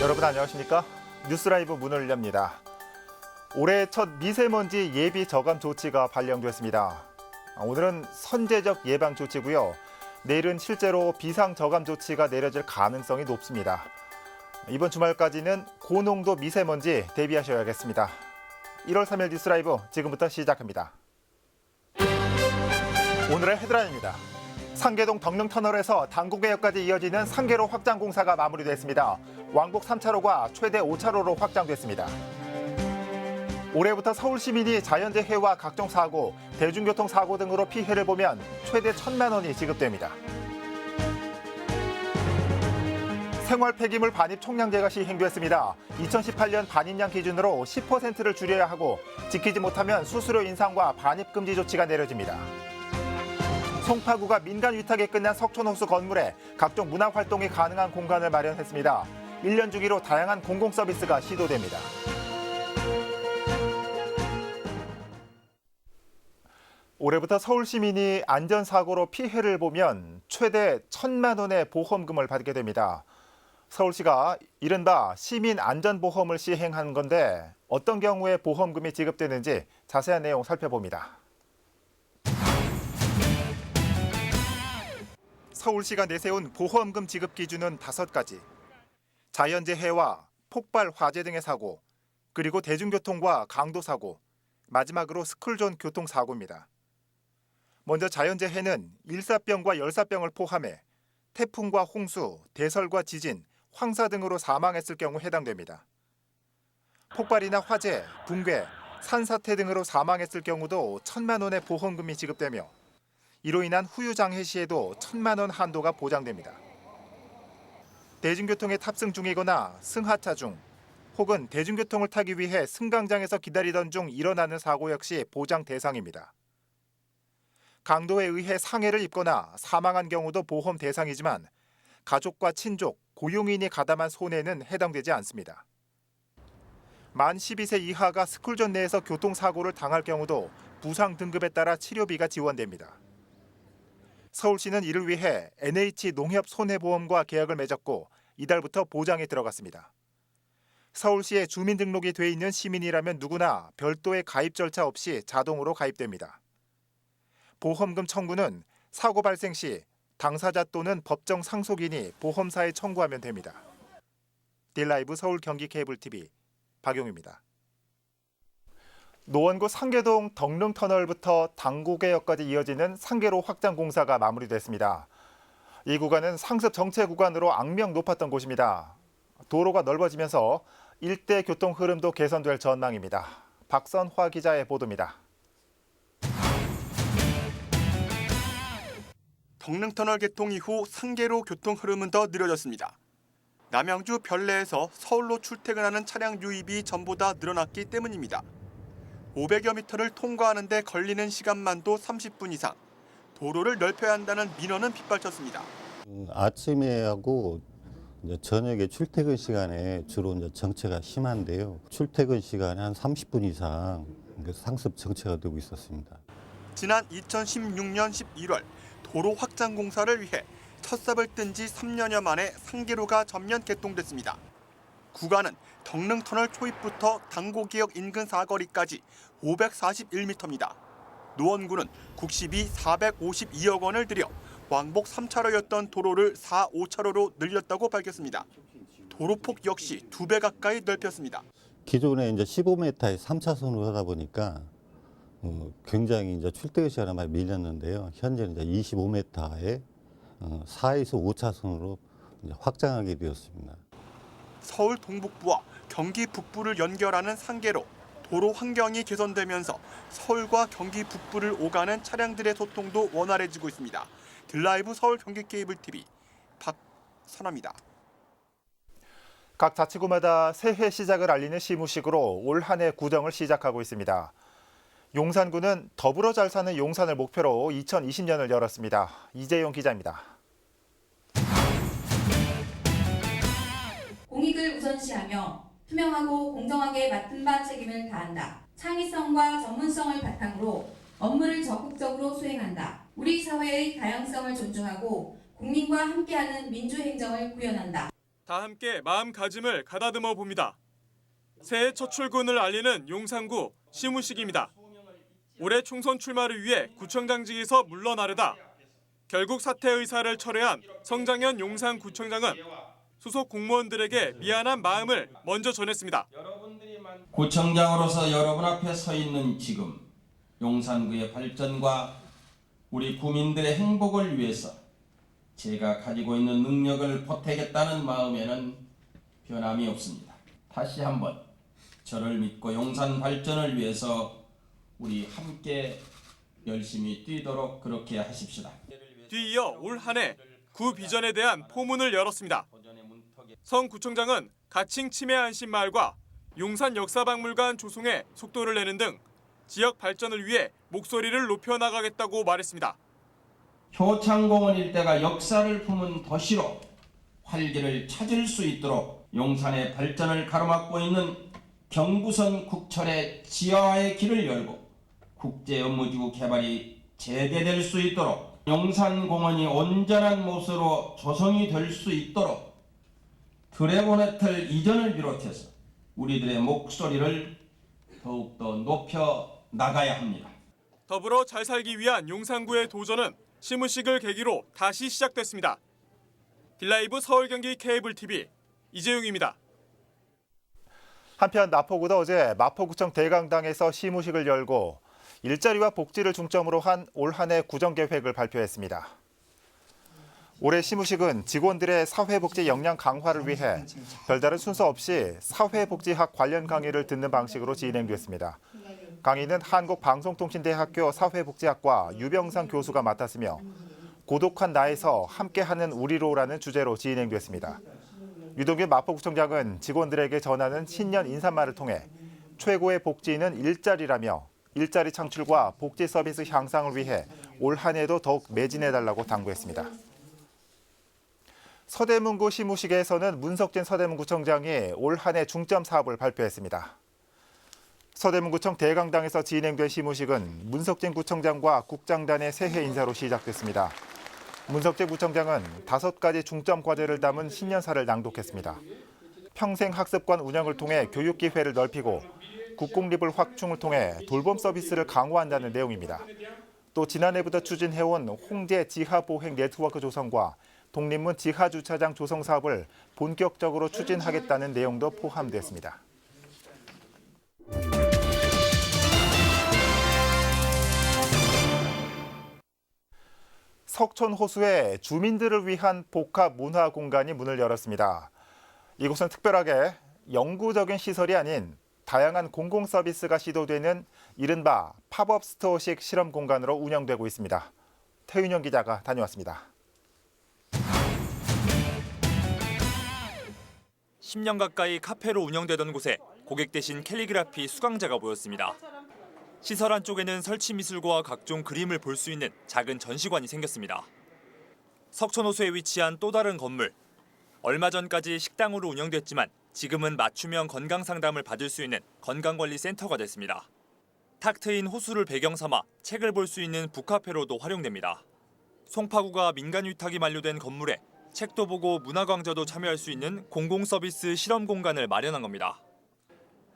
여러분 안녕하십니까? 뉴스라이브 문을 엽니다. 올해 첫 미세먼지 예비 저감 조치가 발령됐습니다. 오늘은 선제적 예방 조치고요. 내일은 실제로 비상 저감 조치가 내려질 가능성이 높습니다. 이번 주말까지는 고농도 미세먼지 대비하셔야겠습니다. 1월 3일 뉴스라이브 지금부터 시작합니다. 오늘의 헤드라인입니다. 상계동 덕능터널에서 당구개역까지 이어지는 상계로 확장 공사가 마무리됐습니다. 왕복 3차로가 최대 5차로로 확장됐습니다. 올해부터 서울 시민이 자연재해와 각종 사고, 대중교통 사고 등으로 피해를 보면 최대 1,000만 원이 지급됩니다. 생활 폐기물 반입 총량제가 시행됐습니다. 2018년 반입량 기준으로 10%를 줄여야 하고 지키지 못하면 수수료 인상과 반입 금지 조치가 내려집니다. 송파구가 민간 위탁에 끝난 석촌호수 건물에 각종 문화 활동이 가능한 공간을 마련했습니다. 1년 주기로 다양한 공공 서비스가 시도됩니다. 올해부터 서울 시민이 안전사고로 피해를 보면 최대 1,000만 원의 보험금을 받게 됩니다. 서울시가 이른바 시민안전보험을 시행한 건데 어떤 경우에 보험금이 지급되는지 자세한 내용 살펴봅니다. 서울시가 내세운 보험금 지급 기준은 5가지. 자연재해와 폭발, 화재 등의 사고, 그리고 대중교통과 강도사고, 마지막으로 스쿨존 교통사고입니다. 먼저 자연재해는 일사병과 열사병을 포함해 태풍과 홍수, 대설과 지진, 황사 등으로 사망했을 경우 해당됩니다. 폭발이나 화재, 붕괴, 산사태 등으로 사망했을 경우도 1,000만 원의 보험금이 지급되며 이로 인한 후유장해 시에도 1,000만 원 한도가 보장됩니다. 대중교통에 탑승 중이거나 승하차 중 혹은 대중교통을 타기 위해 승강장에서 기다리던 중 일어나는 사고 역시 보장 대상입니다. 강도에 의해 상해를 입거나 사망한 경우도 보험 대상이지만 가족과 친족, 고용인이 가담한 손해는 해당되지 않습니다. 만 12세 이하가 스쿨존 내에서 교통사고를 당할 경우도 부상 등급에 따라 치료비가 지원됩니다. 서울시는 이를 위해 NH농협손해보험과 계약을 맺었고 이달부터 보장에 들어갔습니다. 서울시에 주민등록이 돼 있는 시민이라면 누구나 별도의 가입 절차 없이 자동으로 가입됩니다. 보험금 청구는 사고 발생 시 당사자 또는 법정 상속인이 보험사에 청구하면 됩니다. 딜라이브 서울 경기 케이블TV 박용입니다. 노원구 상계동 덕능터널부터 당구개역까지 이어지는 상계로 확장 공사가 마무리됐습니다. 이 구간은 상습 정체 구간으로 악명 높았던 곳입니다. 도로가 넓어지면서 일대 교통 흐름도 개선될 전망입니다. 박선화 기자의 보도입니다. 덕능터널 개통 이후 상계로 교통 흐름은 더 느려졌습니다. 남양주 별내에서 서울로 출퇴근하는 차량 유입이 전보다 늘어났기 때문입니다. 500여 미터를 통과하는 데 걸리는 시간만도 30분 이상. 도로를 넓혀야 한다는 민원은 빗발쳤습니다. 아침에 하고 저녁에 출퇴근 시간에 주로 정체가 심한데요. 출퇴근 시간에 한 30분 이상 상습 정체가 되고 있었습니다. 지난 2016년 11월 도로 확장 공사를 위해 첫삽을 뜬 지 3년여 만에 상계로가 전면 개통됐습니다. 구간은 덕능터널 초입부터 당고개역 인근 사거리까지 541m입니다. 노원구는 국시비 452억 원을 들여 왕복 3차로였던 도로를 4, 5차로로 늘렸다고 밝혔습니다. 도로폭 역시 2배 가까이 넓혔습니다. 기존에 15m에 3차선으로 하다 보니까 굉장히 출퇴근 시간에 많이 밀렸는데요. 현재는 25m에 4에서 5차선으로 확장하게 되었습니다. 서울 동북부와 경기 북부를 연결하는 상계로 도로 환경이 개선되면서 서울과 경기 북부를 오가는 차량들의 소통도 원활해지고 있습니다. 딜라이브 서울 경기 케이블TV 박선화입니다. 각 자치구마다 새해 시작을 알리는 시무식으로 올 한 해 구정을 시작하고 있습니다. 용산구는 더불어 잘 사는 용산을 목표로 2020년을 열었습니다. 이재용 기자입니다. 공익을 우선시하며 투명하고 공정하게 맡은 바 책임을 다한다. 창의성과 전문성을 바탕으로 업무를 적극적으로 수행한다. 우리 사회의 다양성을 존중하고 국민과 함께하는 민주행정을 구현한다. 다 함께 마음가짐을 가다듬어 봅니다. 새해 첫 출근을 알리는 용산구 시무식입니다. 올해 총선 출마를 위해 구청장직에서 물러나려다 결국 사퇴 의사를 철회한 성장현 용산구청장은 소속 공무원들에게 미안한 마음을 먼저 전했습니다. 구청장으로서 여러분 앞에 서 있는 지금 용산구의 발전과 우리 구민들의 행복을 위해서 제가 가지고 있는 능력을 보태겠다는 마음에는 변함이 없습니다. 다시 한번 저를 믿고 용산 발전을 위해서 우리 함께 열심히 뛰도록 그렇게 하십시다. 뒤이어 올 한 해 구 비전에 대한 포문을 열었습니다. 성 구청장은 가칭 치매 안심 마을과 용산 역사박물관 조성에 속도를 내는 등 지역 발전을 위해 목소리를 높여 나가겠다고 말했습니다. 효창공원 일대가 역사를 품은 도시로 활기를 찾을 수 있도록 용산의 발전을 가로막고 있는 경부선 국철의 지하화의 길을 열고 국제 업무지구 개발이 재개될 수 있도록 용산공원이 온전한 모습으로 조성이 될 수 있도록 드래곤호텔 이전을 비롯해서 우리들의 목소리를 더욱더 높여 나가야 합니다. 더불어 잘 살기 위한 용산구의 도전은 시무식을 계기로 다시 시작됐습니다. 딜라이브 서울 경기 케이블 TV 이재용입니다. 한편 마포구도 어제 마포구청 대강당에서 시무식을 열고 일자리와 복지를 중점으로 한 올 한 해 구정 계획을 발표했습니다. 올해 시무식은 직원들의 사회복지 역량 강화를 위해 별다른 순서 없이 사회복지학 관련 강의를 듣는 방식으로 진행됐습니다. 강의는 한국방송통신대학교 사회복지학과 유병상 교수가 맡았으며 고독한 나에서 함께하는 우리로라는 주제로 진행됐습니다. 유동규 마포구청장은 직원들에게 전하는 신년 인사말을 통해 최고의 복지는 일자리라며 일자리 창출과 복지 서비스 향상을 위해 올 한 해도 더욱 매진해달라고 당부했습니다. 서대문구 시무식에서는 문석진 서대문구청장이 올 한 해 중점 사업을 발표했습니다. 서대문구청 대강당에서 진행된 시무식은 문석진 구청장과 국장단의 새해 인사로 시작됐습니다. 문석진 구청장은 5가지 중점 과제를 담은 신년사를 낭독했습니다. 평생학습관 운영을 통해 교육 기회를 넓히고 국공립을 확충을 통해 돌봄 서비스를 강화한다는 내용입니다. 또 지난해부터 추진해온 홍제 지하보행 네트워크 조성과 독립문 지하주차장 조성 사업을 본격적으로 추진하겠다는 내용도 포함됐습니다. 석촌 호수에 주민들을 위한 복합 문화 공간이 문을 열었습니다. 이곳은 특별하게 영구적인 시설이 아닌 다양한 공공 서비스가 시도되는 이른바 팝업 스토어식 실험 공간으로 운영되고 있습니다. 태윤영 기자가 다녀왔습니다. 10년 가까이 카페로 운영되던 곳에 고객 대신 캘리그라피 수강자가 모였습니다. 시설 안쪽에는 설치 미술과 각종 그림을 볼 수 있는 작은 전시관이 생겼습니다. 석촌호수에 위치한 또 다른 건물. 얼마 전까지 식당으로 운영됐지만 지금은 맞춤형 건강 상담을 받을 수 있는 건강관리센터가 됐습니다. 탁 트인 호수를 배경 삼아 책을 볼 수 있는 북카페로도 활용됩니다. 송파구가 민간 위탁이 만료된 건물에 책도 보고 문화광자도 참여할 수 있는 공공서비스 실험 공간을 마련한 겁니다.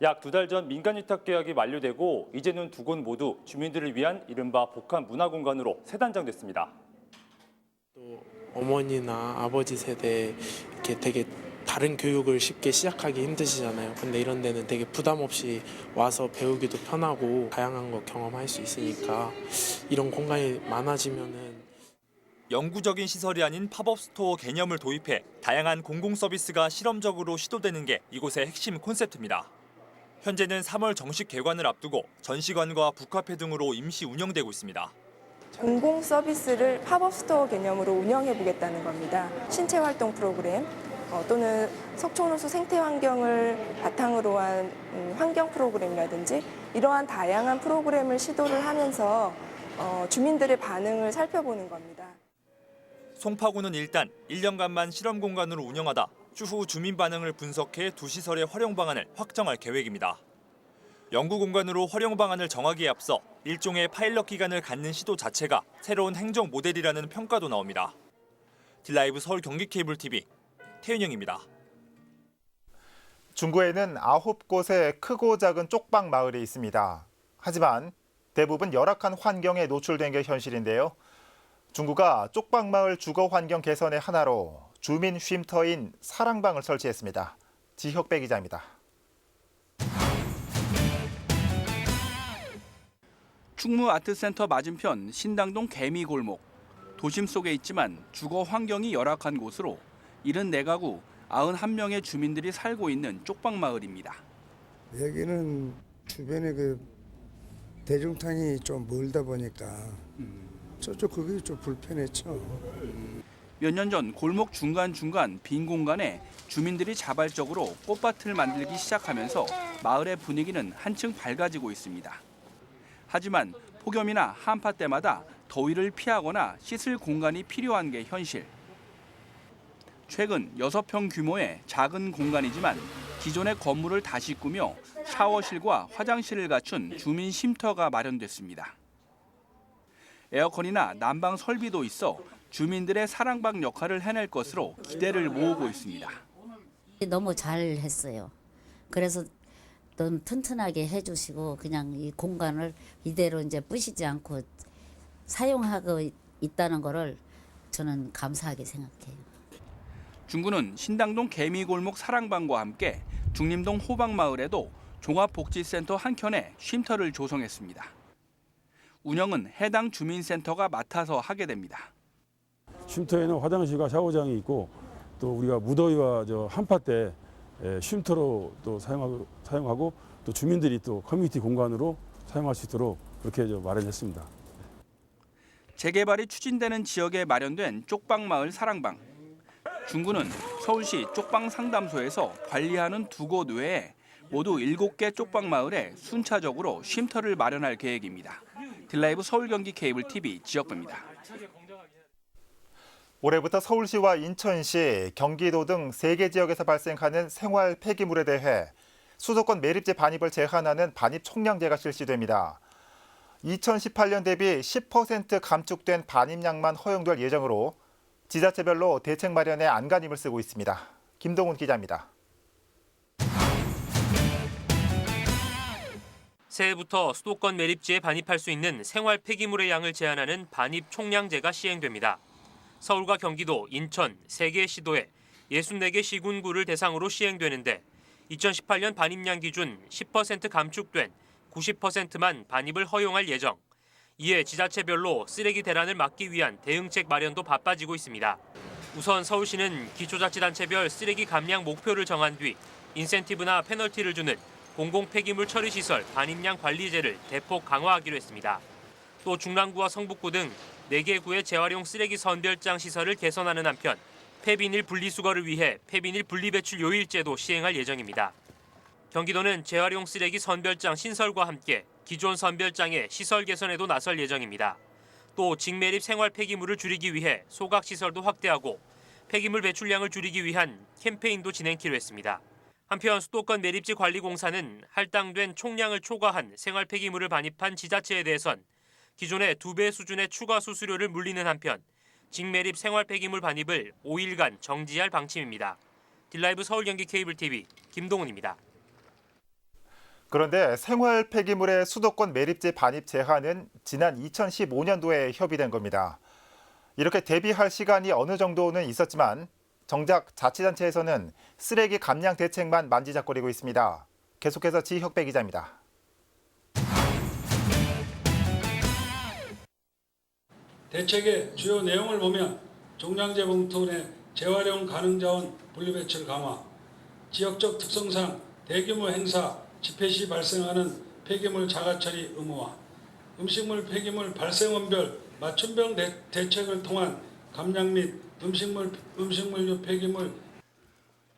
약 2달 전 민간 위탁 계약이 만료되고 이제는 두 곳 모두 주민들을 위한 이른바 복합 문화공간으로 새 단장됐습니다. 또 어머니나 아버지 세대 이렇게 되게 다른 교육을 쉽게 시작하기 힘드시잖아요. 근데 이런 데는 되게 부담 없이 와서 배우기도 편하고 다양한 거 경험할 수 있으니까 이런 공간이 많아지면은 영구적인 시설이 아닌 팝업 스토어 개념을 도입해 다양한 공공 서비스가 실험적으로 시도되는 게 이곳의 핵심 콘셉트입니다. 현재는 3월 정식 개관을 앞두고 전시관과 북카페 등으로 임시 운영되고 있습니다. 공공 서비스를 팝업 스토어 개념으로 운영해 보겠다는 겁니다. 신체 활동 프로그램 또는 석촌호수 생태 환경을 바탕으로 한 환경 프로그램이라든지 이러한 다양한 프로그램을 시도를 하면서 주민들의 반응을 살펴보는 겁니다. 송파구는 일단 1년간만 실험 공간으로 운영하다 추후 주민 반응을 분석해 두 시설의 활용 방안을 확정할 계획입니다. 연구 공간으로 활용 방안을 정하기에 앞서 일종의 파일럿 기간을 갖는 시도 자체가 새로운 행정 모델이라는 평가도 나옵니다. 딜라이브 서울 경기 케이블 TV 태윤영입니다. 중구에는 9곳의 크고 작은 쪽방 마을이 있습니다. 하지만 대부분 열악한 환경에 노출된 게 현실인데요. 중구가 쪽방 마을 주거 환경 개선의 하나로 주민 쉼터인 사랑방을 설치했습니다. 지혁배 기자입니다. 충무 아트센터 맞은편 신당동 개미골목. 도심 속에 있지만 주거 환경이 열악한 곳으로 74가구 91명의 주민들이 살고 있는 쪽방 마을입니다. 여기는 주변에 그 대중탕이 좀 멀다 보니까 저쪽 그게 좀 불편했죠. 몇 년 전 골목 중간중간 빈 공간에 주민들이 자발적으로 꽃밭을 만들기 시작하면서 마을의 분위기는 한층 밝아지고 있습니다. 하지만 폭염이나 한파 때마다 더위를 피하거나 씻을 공간이 필요한 게 현실. 최근 6평 규모의 작은 공간이지만 기존의 건물을 다시 꾸며 샤워실과 화장실을 갖춘 주민 쉼터가 마련됐습니다. 에어컨이나 난방 설비도 있어 주민들의 사랑방 역할을 해낼 것으로 기대를 모으고 있습니다. 너무 잘했어요. 그래서 너무 튼튼하게 해주시고 그냥 이 공간을 이대로 이제 부시지 않고 사용하고 있다는 거를 저는 감사하게 생각해요. 중구는 신당동 개미골목 사랑방과 함께 중림동 호박마을에도 종합복지센터 한 켠에 쉼터를 조성했습니다. 운영은 해당 주민센터가 맡아서 하게 됩니다. 쉼터에는 화장실과 샤워장이 있고 또 우리가 무더위와 한파 때 쉼터로 또 사용하고 또 주민들이 또 커뮤니티 공간으로 사용할 수 있도록 그렇게 마련했습니다. 재개발이 추진되는 지역에 마련된 쪽방마을 사랑방. 중구는 서울시 쪽방 상담소에서 관리하는 2곳 외에 모두 7개 쪽방마을에 순차적으로 쉼터를 마련할 계획입니다. 딜라이브 서울 경기 케이블 TV 지역배입니다. 올해부터 서울시와 인천시, 경기도 등 3개 지역에서 발생하는 생활 폐기물에 대해 수도권 매립지 반입을 제한하는 반입 총량제가 실시됩니다. 2018년 대비 10% 감축된 반입량만 허용될 예정으로 지자체별로 대책 마련에 안간힘을 쓰고 있습니다. 김동훈 기자입니다. 새해부터 수도권 매립지에 반입할 수 있는 생활 폐기물의 양을 제한하는 반입 총량제가 시행됩니다. 서울과 경기도, 인천 3개 시도에 64개 시군구를 대상으로 시행되는데 2018년 반입량 기준 10% 감축된 90%만 반입을 허용할 예정. 이에 지자체별로 쓰레기 대란을 막기 위한 대응책 마련도 바빠지고 있습니다. 우선 서울시는 기초자치단체별 쓰레기 감량 목표를 정한 뒤 인센티브나 페널티를 주는 공공폐기물 처리시설 반입량 관리제를 대폭 강화하기로 했습니다. 또 중랑구와 성북구 등 4개 구의 재활용 쓰레기 선별장 시설을 개선하는 한편 폐비닐 분리수거를 위해 폐비닐 분리배출 요일제도 시행할 예정입니다. 경기도는 재활용 쓰레기 선별장 신설과 함께 기존 선별장의 시설 개선에도 나설 예정입니다. 또 직매립 생활 폐기물을 줄이기 위해 소각시설도 확대하고 폐기물 배출량을 줄이기 위한 캠페인도 진행키로 했습니다. 한편 수도권 매립지 관리공사는 할당된 총량을 초과한 생활 폐기물을 반입한 지자체에 대해선 기존의 2배 수준의 추가 수수료를 물리는 한편 직매립 생활 폐기물 반입을 5일간 정지할 방침입니다. 딜라이브 서울 경기 케이블 TV 김동훈입니다. 그런데 생활 폐기물의 수도권 매립지 반입 제한은 지난 2015년도에 협의된 겁니다. 이렇게 대비할 시간이 어느 정도는 있었지만 정작 자치단체에서는 쓰레기 감량 대책만 만지작거리고 있습니다. 계속해서 지혁배 기자입니다. 대책의 주요 내용을 보면 종량제 봉투 내 재활용 가능 자원 분리배출 강화, 지역적 특성상 대규모 행사, 집회 시 발생하는 폐기물 자가처리 의무화, 음식물 폐기물 발생원별 맞춤형 대책을 통한 감량 및 음식물류 폐기물.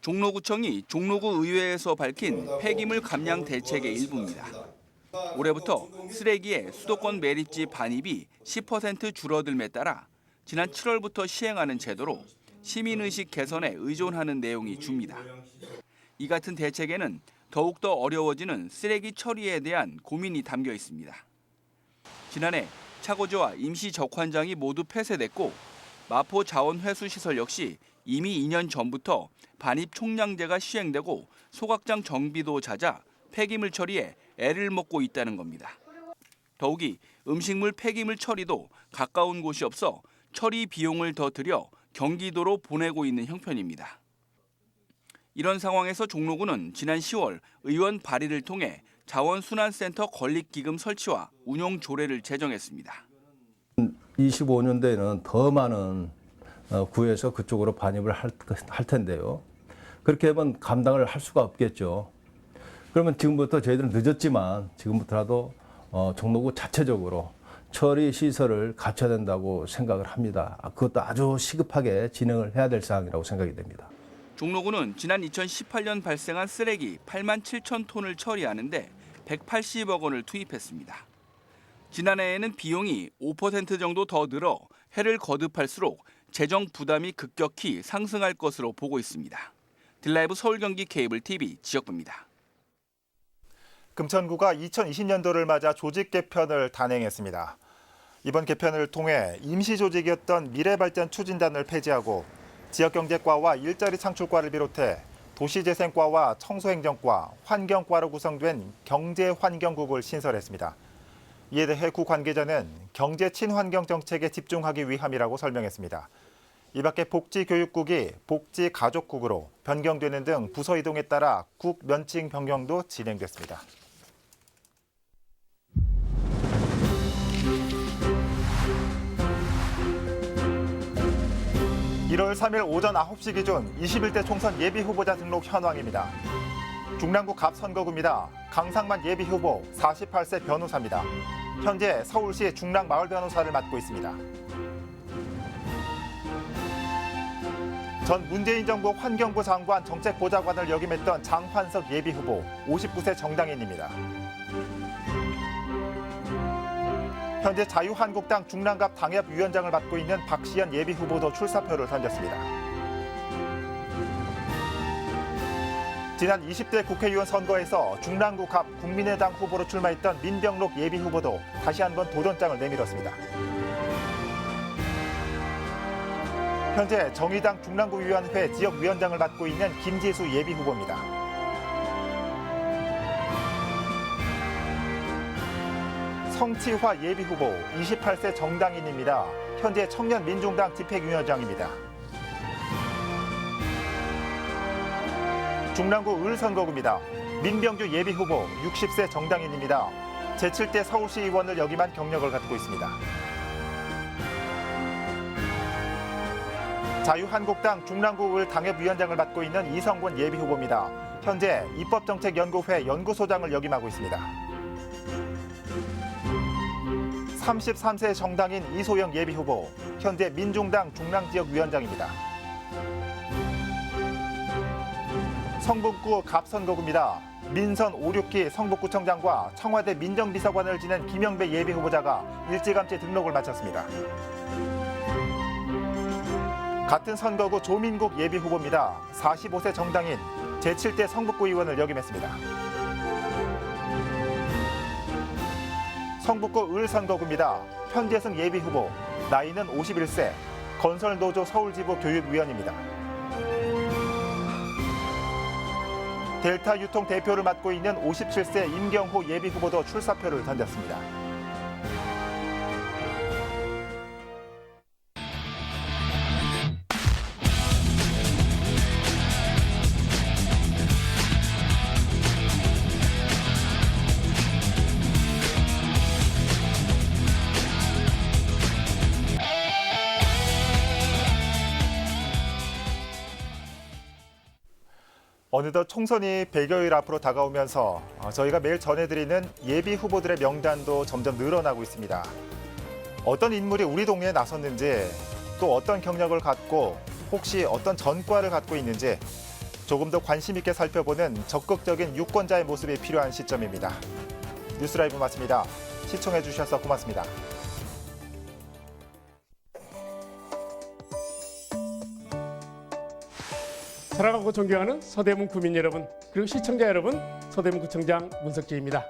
종로구청이 종로구 의회에서 밝힌 폐기물 감량 대책의 일부입니다. 올해부터 쓰레기의 수도권 매립지 반입이 10% 줄어들에 따라 지난 7월부터 시행하는 제도로 시민의식 개선에 의존하는 내용이 줍니다. 이 같은 대책에는 더욱더 어려워지는 쓰레기 처리에 대한 고민이 담겨 있습니다. 지난해 차고지와 임시 적환장이 모두 폐쇄됐고 마포 자원회수시설 역시 이미 2년 전부터 반입 총량제가 시행되고 소각장 정비도 잦아 폐기물 처리에 애를 먹고 있다는 겁니다. 더욱이 음식물 폐기물 처리도 가까운 곳이 없어 처리 비용을 더 들여 경기도로 보내고 있는 형편입니다. 이런 상황에서 종로구는 지난 10월 의원 발의를 통해 자원순환센터 건립기금 설치와 운용 조례를 제정했습니다. 25년도에는 더 많은 구에서 그쪽으로 반입을 할 텐데요. 그렇게 하면 감당을 할 수가 없겠죠. 그러면 지금부터 저희들은 늦었지만 지금부터라도 종로구 자체적으로 처리 시설을 갖춰야 된다고 생각을 합니다. 그것도 아주 시급하게 진행을 해야 될 사항이라고 생각이 됩니다. 종로구는 지난 2018년 발생한 쓰레기 8만 7천 톤을 처리하는데 180억 원을 투입했습니다. 지난해에는 비용이 5% 정도 더 늘어 해를 거듭할수록 재정 부담이 급격히 상승할 것으로 보고 있습니다. 딜라이브 서울 경기 케이블 TV 지역부입니다. 금천구가 2020년도를 맞아 조직 개편을 단행했습니다. 이번 개편을 통해 임시 조직이었던 미래발전 추진단을 폐지하고 지역경제과와 일자리 창출과를 비롯해 도시재생과와 청소행정과, 환경과로 구성된 경제환경국을 신설했습니다. 이에 대해 구 관계자는 경제 친환경 정책에 집중하기 위함이라고 설명했습니다. 이 밖에 복지교육국이 복지가족국으로 변경되는 등 부서 이동에 따라 국 면칭 변경도 진행됐습니다. 1월 3일 오전 9시 기준 21대 총선 예비후보자 등록 현황입니다. 중랑구 갑선거구입니다. 강상만 예비후보 48세 변호사입니다. 현재 서울시 중랑마을 변호사를 맡고 있습니다. 전 문재인 정부 환경부 장관 정책보좌관을 역임했던 장환석 예비후보 59세 정당인입니다. 현재 자유한국당 중랑갑 당협위원장을 맡고 있는 박시연 예비후보도 출사표를 던졌습니다. 지난 20대 국회의원 선거에서 중랑구 갑 국민의당 후보로 출마했던 민병록 예비후보도 다시 한번 도전장을 내밀었습니다. 현재 정의당 중랑구위원회 지역위원장을 맡고 있는 김지수 예비후보입니다. 성치화 예비후보 28세 정당인입니다. 현재 청년민중당 집행위원장입니다. 중랑구 을선거구입니다. 민병주 예비후보 60세 정당인입니다. 제7대 서울시의원을 역임한 경력을 갖고 있습니다. 자유한국당 중랑구 을 당협위원장을 맡고 있는 이성권 예비후보입니다. 현재 입법정책연구회 연구소장을 역임하고 있습니다. 33세 정당인 이소영 예비후보, 현재 민중당 중랑지역위원장입니다. 성북구 갑선거구입니다. 민선 5.6기 성북구청장과 청와대 민정비서관을 지낸 김영배 예비후보자가 일찌감치 등록을 마쳤습니다. 같은 선거구 조민국 예비후보입니다. 45세 정당인 제7대 성북구 의원을 역임했습니다. 성북구 을선거구입니다. 현재승 예비후보, 나이는 51세, 건설노조 서울지부 교육위원입니다. 델타 유통 대표를 맡고 있는 57세 임경호 예비후보도 출사표를 던졌습니다. 어느덧 총선이 100여일 앞으로 다가오면서 저희가 매일 전해드리는 예비 후보들의 명단도 점점 늘어나고 있습니다. 어떤 인물이 우리 동네에 나섰는지, 또 어떤 경력을 갖고 혹시 어떤 전과를 갖고 있는지 조금 더 관심 있게 살펴보는 적극적인 유권자의 모습이 필요한 시점입니다. 뉴스라이브 마칩니다. 시청해 주셔서 고맙습니다. 사랑하고 존경하는 서대문 구민 여러분, 그리고 시청자 여러분, 서대문구청장 문석재입니다.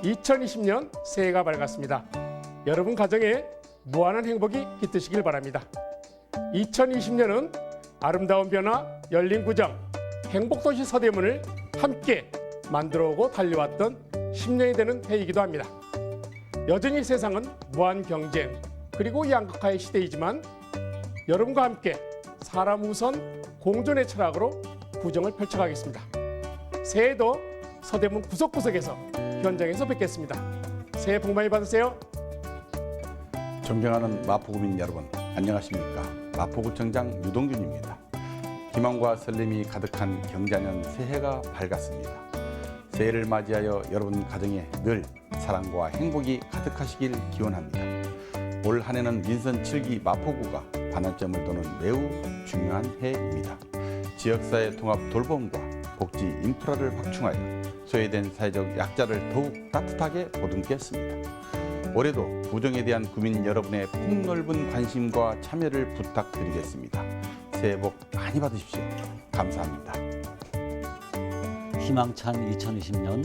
2020년 새해가 밝았습니다. 여러분 가정에 무한한 행복이 깃드시길 바랍니다. 2020년은 아름다운 변화, 열린 구정, 행복도시 서대문을 함께 만들어오고 달려왔던 10년이 되는 해이기도 합니다. 여전히 세상은 무한 경쟁 그리고 양극화의 시대이지만 여러분과 함께 사람 우선 공존의 철학으로 구정을 펼쳐가겠습니다. 새해에도 서대문 구석구석에서 현장에서 뵙겠습니다. 새해 복 많이 받으세요. 존경하는 마포구민 여러분, 안녕하십니까? 마포구청장 유동균입니다. 희망과 설렘이 가득한 경자년 새해가 밝았습니다. 새해를 맞이하여 여러분 가정에 늘 사랑과 행복이 가득하시길 기원합니다. 올 한 해는 민선 7기 마포구가 반환점을 도는 매우 중요한 해입니다. 지역사회 통합 돌봄과 복지 인프라를 확충하여 소외된 사회적 약자를 더욱 따뜻하게 보듬겠습니다. 올해도 구정에 대한 구민 여러분의 폭넓은 관심과 참여를 부탁드리겠습니다. 새해 복 많이 받으십시오. 감사합니다. 희망찬 2020년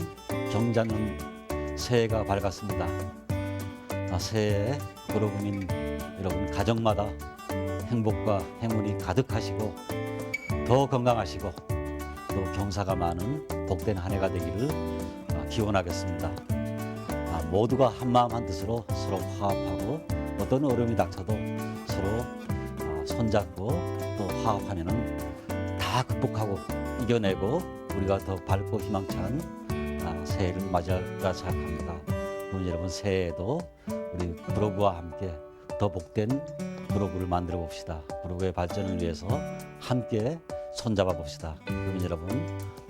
경자년 새해가 밝았습니다. 새해에 도로구민 여러분 가정마다 행복과 행운이 가득하시고 더 건강하시고 또 경사가 많은 복된 한 해가 되기를 기원하겠습니다. 모두가 한마음 한뜻으로 서로 화합하고 어떤 어려움이 닥쳐도 서로 손잡고 또 화합하면은 다 극복하고 이겨내고 우리가 더 밝고 희망찬 새해를 맞이할까 생각합니다. 그럼 여러분 새해에도 우리 구로구와 함께 더 복된 구로구를 만들어 봅시다. 구로구의 발전을 위해서 함께 손잡아 봅시다. 그럼 여러분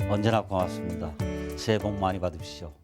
언제나 고맙습니다. 새해 복 많이 받으십시오.